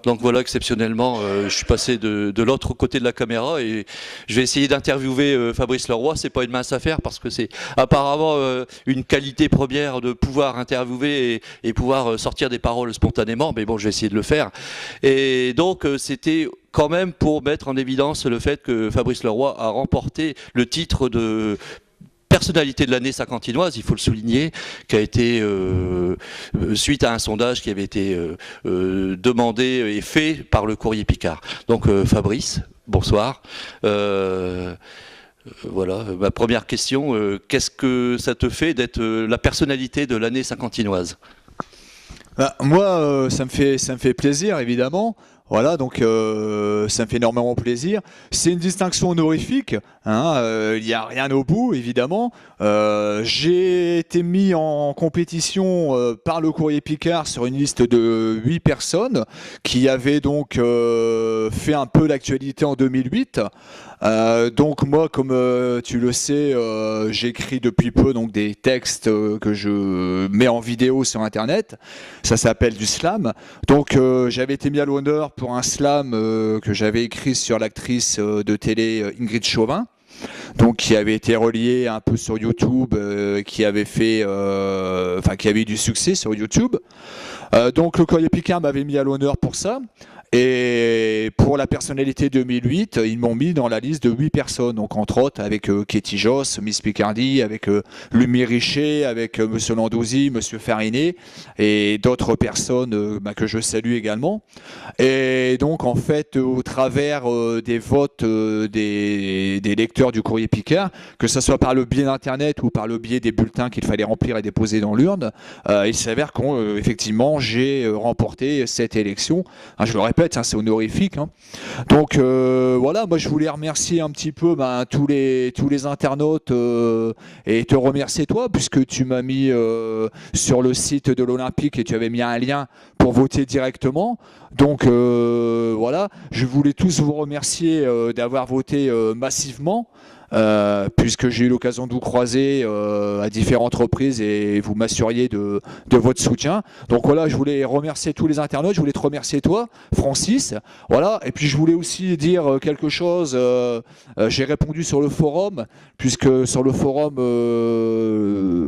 Donc voilà, exceptionnellement, je suis passé de l'autre côté de la caméra et je vais essayer d'interviewer Fabrice Leroy. C'est pas une mince affaire parce que c'est apparemment une qualité première de pouvoir interviewer et pouvoir sortir des paroles spontanément. Mais bon, je vais essayer de le faire. Et donc c'était quand même pour mettre en évidence le fait que Fabrice Leroy a remporté le titre de personnalité de l'année saint-quentinoise, il faut le souligner, qui a été suite à un sondage qui avait été demandé et fait par le Courrier Picard. Donc Fabrice, bonsoir. Voilà, ma première question, qu'est-ce que ça te fait d'être la personnalité de l'année saint-quentinoise? Moi, ça me fait plaisir, évidemment. Voilà, donc ça me fait énormément plaisir. C'est une distinction honorifique, hein, il n'y a rien au bout, évidemment. J'ai été mis en compétition par le Courrier Picard sur une liste de 8 personnes qui avaient donc fait un peu l'actualité en 2008. Donc moi, comme tu le sais, j'écris depuis peu donc des textes que je mets en vidéo sur Internet. Ça s'appelle du slam. Donc j'avais été mis à l'honneur pour un slam que j'avais écrit sur l'actrice de télé Ingrid Chauvin. Donc qui avait été relié un peu sur YouTube, qui avait fait, qui avait eu du succès sur YouTube. Donc le Courrier Picard m'avait mis à l'honneur pour ça. Et pour la personnalité 2008, ils m'ont mis dans la liste de 8 personnes, donc entre autres avec Katie Joss, Miss Picardie, avec Lumi Richer, avec Monsieur Landouzy, Monsieur Farinet et d'autres personnes que je salue également. Et donc en fait, au travers des votes des lecteurs du Courrier Picard, que ce soit par le biais d'Internet ou par le biais des bulletins qu'il fallait remplir et déposer dans l'urne, il s'avère qu'effectivement j'ai remporté cette élection. Je le répète, c'est honorifique. Donc voilà, moi je voulais remercier un petit peu tous les internautes et te remercier toi, puisque tu m'as mis sur le site de l'Olympique et tu avais mis un lien pour voter directement. Donc voilà, je voulais tous vous remercier d'avoir voté massivement. Puisque j'ai eu l'occasion de vous croiser à différentes reprises et vous m'assuriez de votre soutien. Donc voilà, je voulais remercier tous les internautes, je voulais te remercier toi, Francis. Voilà, et puis je voulais aussi dire quelque chose. J'ai répondu sur le forum, puisque sur le forum,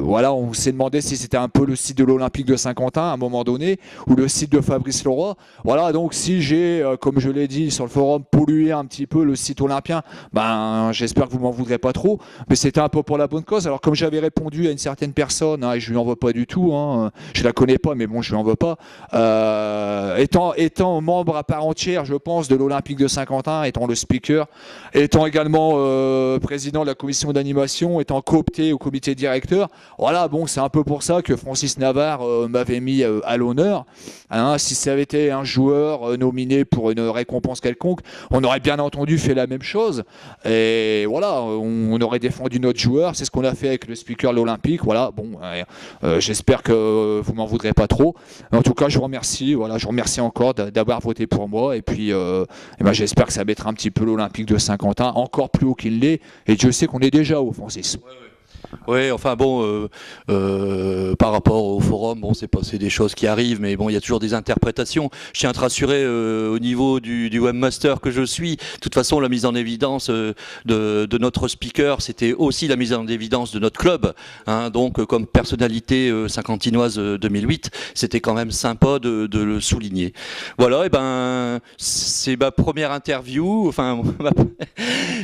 voilà, on s'est demandé si c'était un peu le site de l'Olympique de Saint-Quentin à un moment donné, ou le site de Fabrice Leroy. Voilà, donc si j'ai, comme je l'ai dit sur le forum, pollué un petit peu le site olympien, j'espère que vous m'en voudrez pas trop, mais c'était un peu pour la bonne cause. Alors comme j'avais répondu à une certaine personne, et je lui en veux pas du tout, je la connais pas, mais bon, je lui en veux pas, étant membre à part entière, je pense, de l'Olympique de Saint-Quentin, étant le speaker, étant également président de la commission d'animation, étant coopté au comité directeur, voilà, bon, c'est un peu pour ça que Francis Navarre m'avait mis à l'honneur. Si ça avait été un joueur nominé pour une récompense quelconque, on aurait bien entendu fait la même chose, et voilà, on aurait défendu notre joueur, c'est ce qu'on a fait avec le speaker de l'Olympique, voilà, bon, j'espère que vous m'en voudrez pas trop. En tout cas, je vous remercie, voilà, je vous remercie encore d'avoir voté pour moi, et puis j'espère que ça mettra un petit peu l'Olympique de Saint-Quentin encore plus haut qu'il l'est, et Dieu sait qu'on est déjà haut, Francis. Oui, enfin bon, par rapport au forum, bon, c'est des choses qui arrivent, mais bon, il y a toujours des interprétations. Je tiens à te rassurer au niveau du webmaster que je suis. De toute façon, la mise en évidence de notre speaker, c'était aussi la mise en évidence de notre club. Donc, comme personnalité saint-quentinoise 2008, c'était quand même sympa de le souligner. Voilà, et c'est ma première interview. Enfin,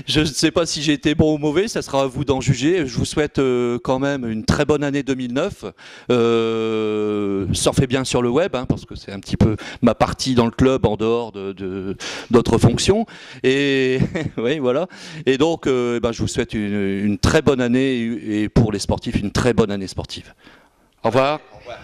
je ne sais pas si j'ai été bon ou mauvais, ça sera à vous d'en juger. Je vous souhaite quand même une très bonne année 2009. Surfez bien sur le web, parce que c'est un petit peu ma partie dans le club en dehors d'autres fonctions. Et oui, voilà. Et donc, je vous souhaite une très bonne année et pour les sportifs, une très bonne année sportive. Au revoir. Au revoir.